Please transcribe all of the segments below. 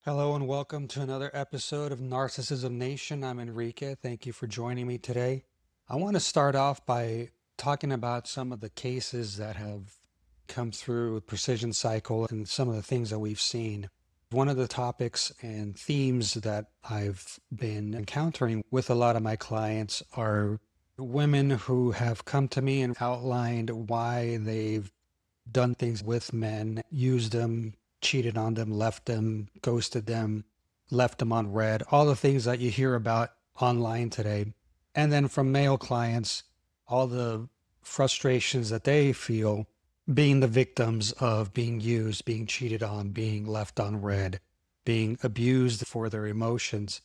Hello and welcome to another episode of Narcissism Nation. I'm Enrique. Thank you for joining me today. I want to start off by talking about some of the cases that have come through with PrecisionCycle and some of the things that we've seen. One of the topics and themes that I've been encountering with a lot of my clients are women who have come to me and outlined why they've done things with men, used them, cheated on them, left them, ghosted them, left them on red, all the things that you hear about online today. And then from male clients, all the frustrations that they feel being the victims of being used, being cheated on, being left on red, being abused for their emotions.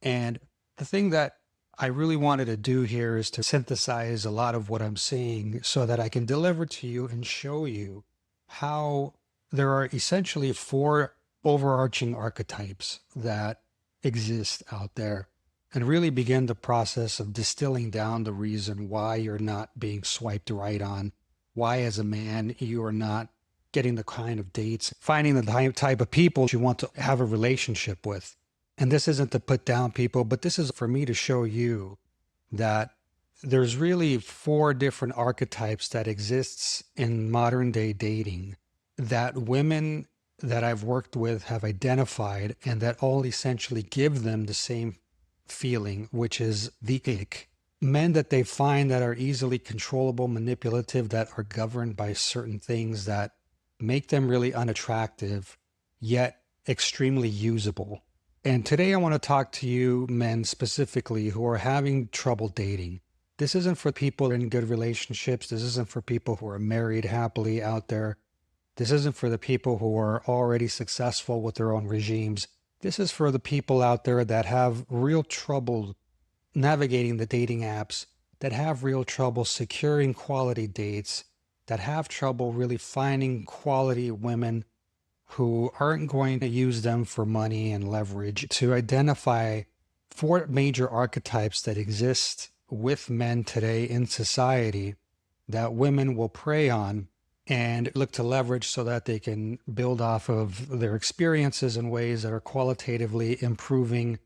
And the thing that I really wanted to do here is to synthesize a lot of what I'm seeing so that I can deliver to you and show you how there are essentially four overarching archetypes that exist out there and really begin the process of distilling down the reason why you're not being swiped right on, why as a man you are not getting the kind of dates, finding the type of people you want to have a relationship with. And this isn't to put down people, but this is for me to show you that there's really four different archetypes that exists in modern day dating that women that I've worked with have identified and that all essentially give them the same feeling, which is the ick. Men that they find that are easily controllable, manipulative, that are governed by certain things that make them really unattractive, yet extremely usable. And today I want to talk to you men specifically who are having trouble dating. This isn't for people in good relationships. This isn't for people who are married happily out there. This isn't for the people who are already successful with their own regimes. This is for the people out there that have real trouble navigating the dating apps, that have real trouble securing quality dates, that have trouble really finding quality women who aren't going to use them for money and leverage. To identify four major archetypes that exist with men today in society that women will prey on and look to leverage so that they can build off of their experiences in ways that are qualitatively improving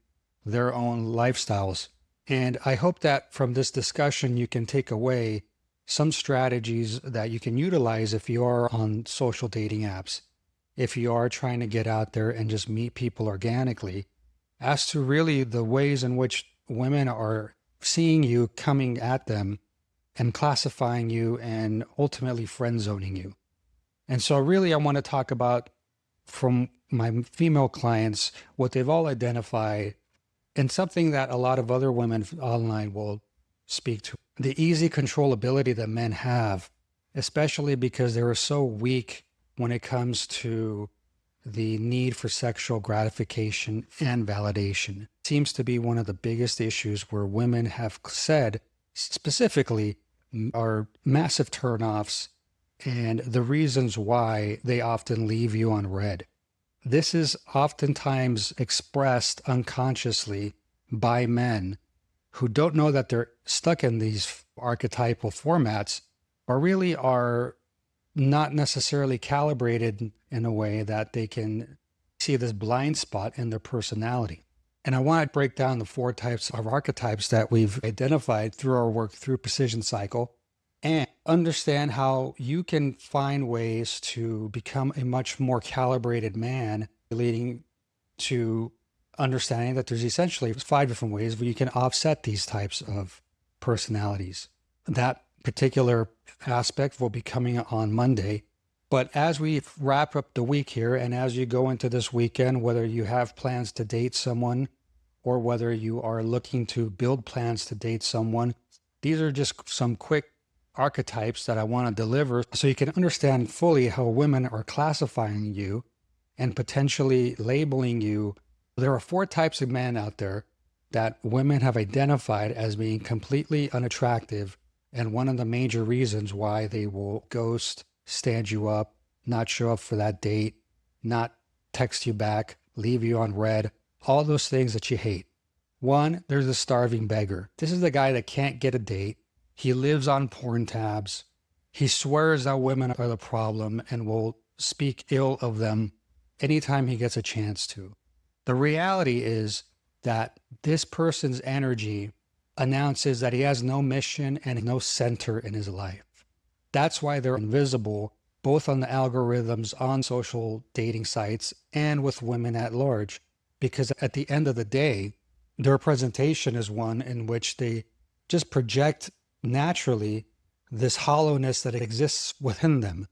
their own lifestyles. And I hope that from this discussion, you can take away some strategies that you can utilize if you are on social dating apps, if you are trying to get out there and just meet people organically, as to really the ways in which women are seeing you, coming at them and classifying you and ultimately friend zoning you. And so really I want to talk about from my female clients, what they've all identified and something that a lot of other women online will speak to. The easy controllability that men have, especially because they are so weak when it comes to the need for sexual gratification and validation, seems to be one of the biggest issues where women have said specifically are massive turnoffs and the reasons why they often leave you on red. This is oftentimes expressed unconsciously by men who don't know that they're stuck in these archetypal formats or really are not necessarily calibrated in a way that they can see this blind spot in their personality. And I want to break down the four types of archetypes that we've identified through our work through PrecisionCycle and understand how you can find ways to become a much more calibrated man, leading to understanding that there's essentially 5 different ways where you can offset these types of personalities. That particular aspect will be coming on Monday. But as we wrap up the week here, and as you go into this weekend, whether you have plans to date someone or whether you are looking to build plans to date someone, these are just some quick archetypes that I want to deliver so you can understand fully how women are classifying you and potentially labeling you. There are 4 types of men out there that women have identified as being completely unattractive, and one of the major reasons why they will ghost, stand you up, not show up for that date, not text you back, leave you on red, all those things that you hate. 1, there's a starving beggar. This is the guy that can't get a date. He lives on porn tabs. He swears that women are the problem and will speak ill of them anytime he gets a chance to. The reality is that this person's energy announces that he has no mission and no center in his life. That's why they're invisible, both on the algorithms on social dating sites and with women at large, because at the end of the day, their presentation is one in which they just project naturally this hollowness that exists within them.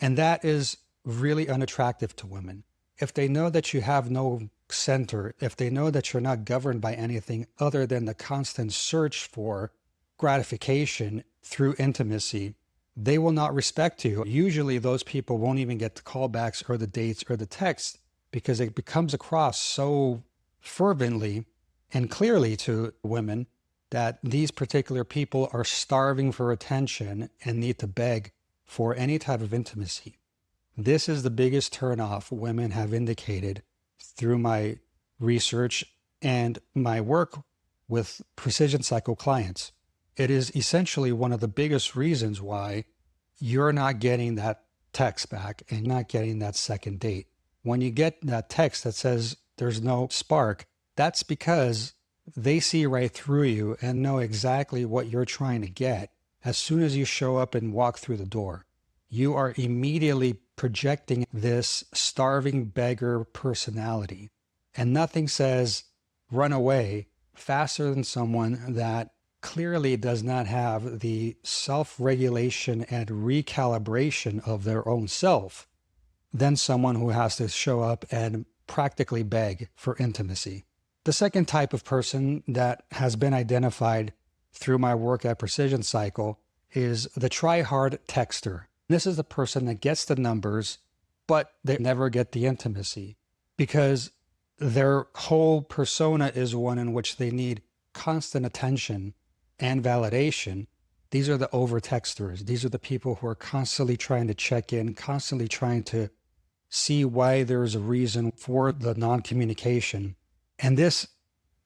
And that is really unattractive to women. If they know that you have no center, if they know that you're not governed by anything other than the constant search for gratification through intimacy, they will not respect you. Usually those people won't even get the callbacks or the dates or the texts because it comes across so fervently and clearly to women that these particular people are starving for attention and need to beg for any type of intimacy. This is the biggest turnoff women have indicated through my research and my work with PrecisionCycle clients. It is essentially one of the biggest reasons why you're not getting that text back and not getting that second date. When you get that text that says there's no spark, that's because they see right through you and know exactly what you're trying to get. As soon as you show up and walk through the door, you are immediately projecting this starving beggar personality. And nothing says run away faster than someone that clearly does not have the self-regulation and recalibration of their own self than someone who has to show up and practically beg for intimacy. The second type of person that has been identified through my work at PrecisionCycle is the try-hard texter. This is the person that gets the numbers, but they never get the intimacy because their whole persona is one in which they need constant attention and validation. These are the over-texters. These are the people who are constantly trying to check in, constantly trying to see why there's a reason for the non-communication. And this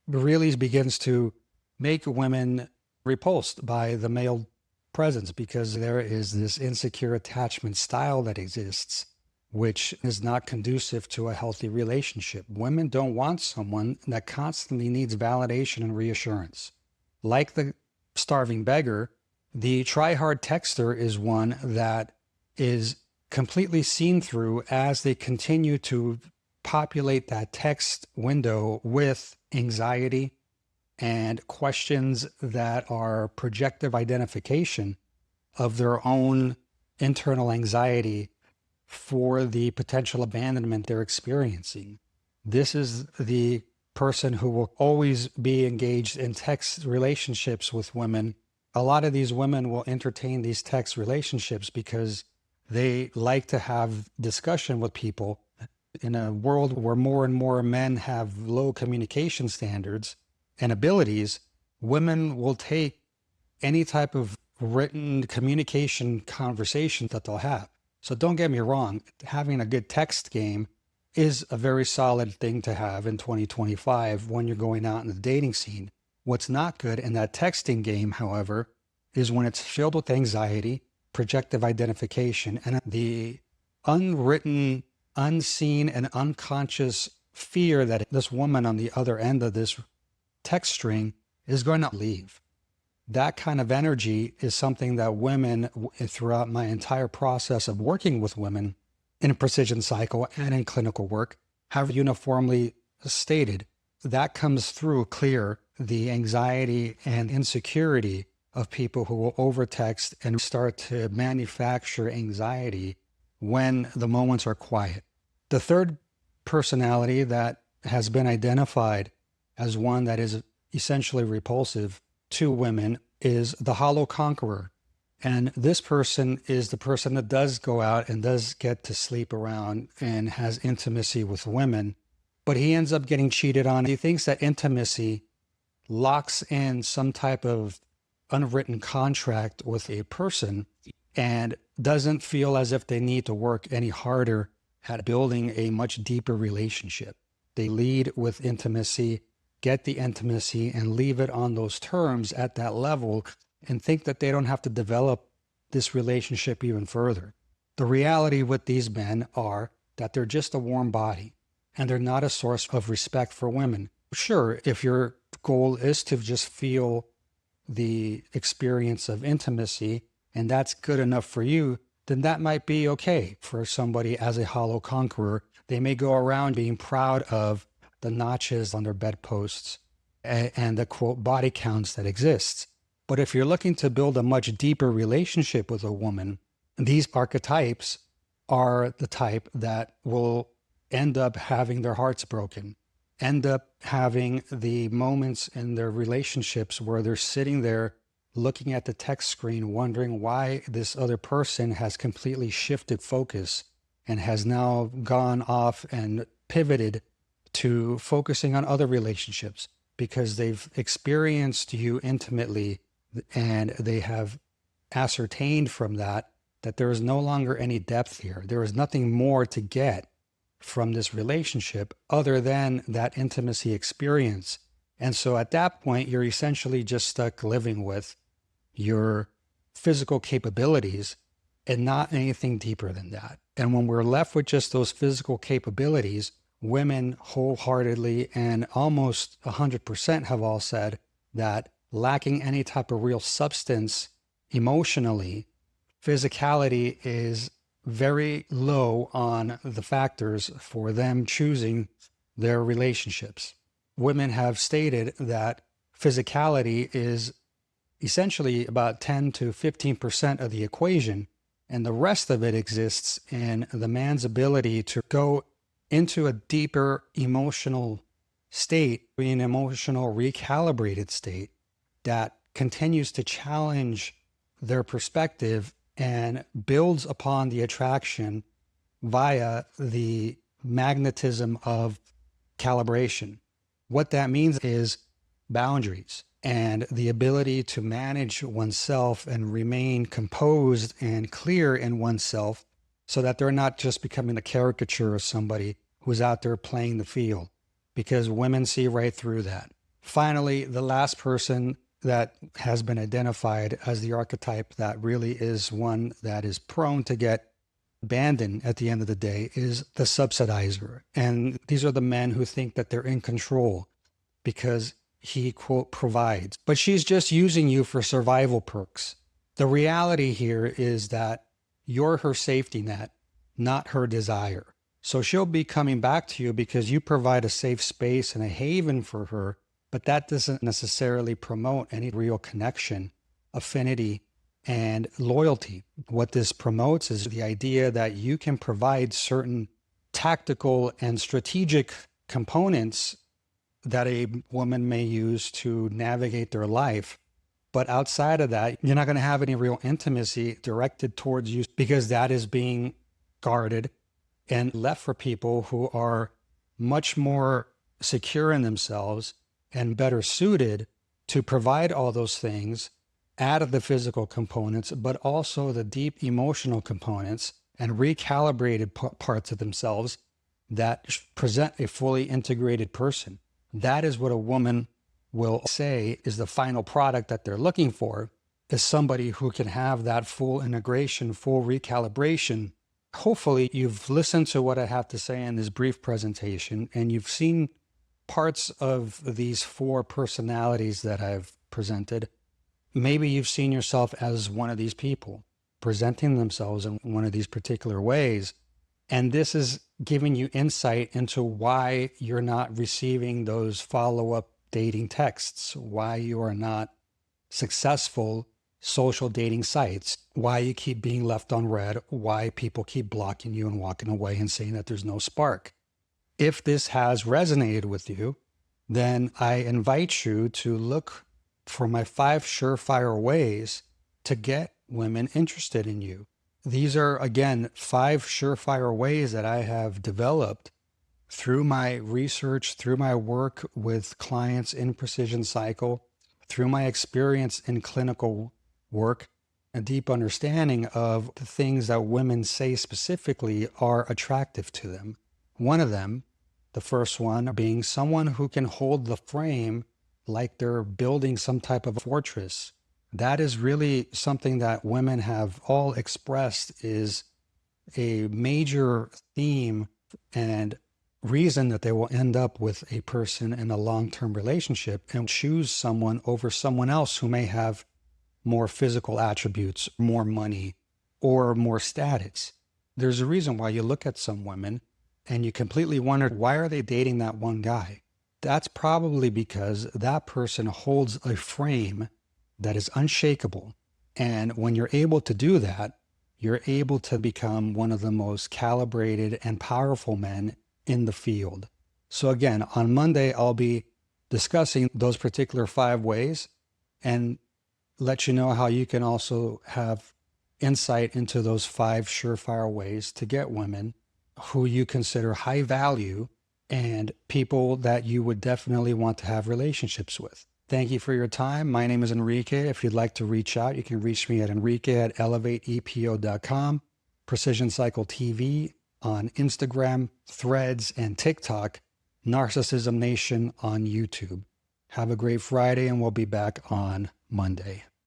really begins to make women repulsed by the male presence because there is this insecure attachment style that exists, which is not conducive to a healthy relationship. Women don't want someone that constantly needs validation and reassurance. Like the starving beggar, the try-hard texter is one that is completely seen through as they continue to populate that text window with anxiety and questions that are projective identification of their own internal anxiety for the potential abandonment they're experiencing. This is the person who will always be engaged in text relationships with women. A lot of these women will entertain these text relationships because they like to have discussion with people. In a world where more and more men have low communication standards and abilities, women will take any type of written communication conversation that they'll have. So don't get me wrong, having a good text game is a very solid thing to have in 2025 when you're going out in the dating scene. What's not good in that texting game, however, is when it's filled with anxiety, projective identification, and the unwritten, unseen, and unconscious fear that this woman on the other end of this text string is going to leave. That kind of energy is something that women, throughout my entire process of working with women in PrecisionCycle and in clinical work, have uniformly stated. That comes through clear, the anxiety and insecurity of people who will overtext and start to manufacture anxiety when the moments are quiet. The third personality that has been identified as one that is essentially repulsive to women is the hollow conqueror. And this person is the person that does go out and does get to sleep around and has intimacy with women, but he ends up getting cheated on. He thinks that intimacy locks in some type of unwritten contract with a person and doesn't feel as if they need to work any harder at building a much deeper relationship. They lead with intimacy, get the intimacy, and leave it on those terms at that level and think that they don't have to develop this relationship even further. The reality with these men are that they're just a warm body. and they're not a source of respect for women. Sure, if your goal is to just feel the experience of intimacy and that's good enough for you, then that might be okay for somebody as a hollow conqueror. They may go around being proud of the notches on their bedposts and the quote body counts that exists. But if you're looking to build a much deeper relationship with a woman, these archetypes are the type that will end up having their hearts broken, end up having the moments in their relationships where they're sitting there looking at the text screen, wondering why this other person has completely shifted focus and has now gone off and pivoted to focusing on other relationships because they've experienced you intimately and they have ascertained from that that there is no longer any depth here. There is nothing more to get from this relationship other than that intimacy experience. And so at that point, you're essentially just stuck living with your physical capabilities and not anything deeper than that. And when we're left with just those physical capabilities, women wholeheartedly and almost 100% have all said that lacking any type of real substance emotionally, physicality is very low on the factors for them choosing their relationships. Women have stated that physicality is essentially about 10 to 15% of the equation, and the rest of it exists in the man's ability to go into a deeper emotional state, an emotional recalibrated state that continues to challenge their perspective and builds upon the attraction via the magnetism of calibration. What that means is boundaries and the ability to manage oneself and remain composed and clear in oneself so that they're not just becoming a caricature of somebody who's out there playing the field, because women see right through that. Finally, the last person that has been identified as the archetype that really is one that is prone to get abandoned at the end of the day is the subsidizer. And these are the men who think that they're in control because he, quote, provides. But she's just using you for survival perks. The reality here is that you're her safety net, not her desire. So she'll be coming back to you because you provide a safe space and a haven for her, but that doesn't necessarily promote any real connection, affinity, and loyalty. What this promotes is the idea that you can provide certain tactical and strategic components that a woman may use to navigate their life. But outside of that, you're not going to have any real intimacy directed towards you because that is being guarded and left for people who are much more secure in themselves and better suited to provide all those things, add the physical components, but also the deep emotional components and recalibrated parts of themselves that present a fully integrated person. That is what a woman will say is the final product that they're looking for, is somebody who can have that full integration, full recalibration. Hopefully you've listened to what I have to say in this brief presentation and you've seen parts of these 4 personalities that I've presented. Maybe you've seen yourself as one of these people presenting themselves in one of these particular ways. And this is giving you insight into why you're not receiving those follow-up dating texts, why you are not successful social dating sites, why you keep being left on red, why people keep blocking you and walking away and saying that there's no spark. If this has resonated with you, then I invite you to look for my 5 surefire ways to get women interested in you. These are, again, 5 surefire ways that I have developed through my research, through my work with clients in PrecisionCycle, through my experience in clinical work, a deep understanding of the things that women say specifically are attractive to them. One of them, the first one, being someone who can hold the frame like they're building some type of fortress. That is really something that women have all expressed is a major theme and reason that they will end up with a person in a long-term relationship and choose someone over someone else who may have more physical attributes, more money, or more status. There's a reason why you look at some women and you completely wonder, why are they dating that one guy? That's probably because that person holds a frame that is unshakable. And when you're able to do that, you're able to become one of the most calibrated and powerful men in the field. So again, on Monday, I'll be discussing those particular 5 ways and let you know how you can also have insight into those 5 surefire ways to get women who you consider high value and people that you would definitely want to have relationships with. Thank you for your time. My name is Enrique. If you'd like to reach out, you can reach me at enrique@elevateepo.com, PrecisionCycle TV on Instagram, Threads, and TikTok, Narcissism Nation on YouTube. Have a great Friday, and we'll be back on Monday.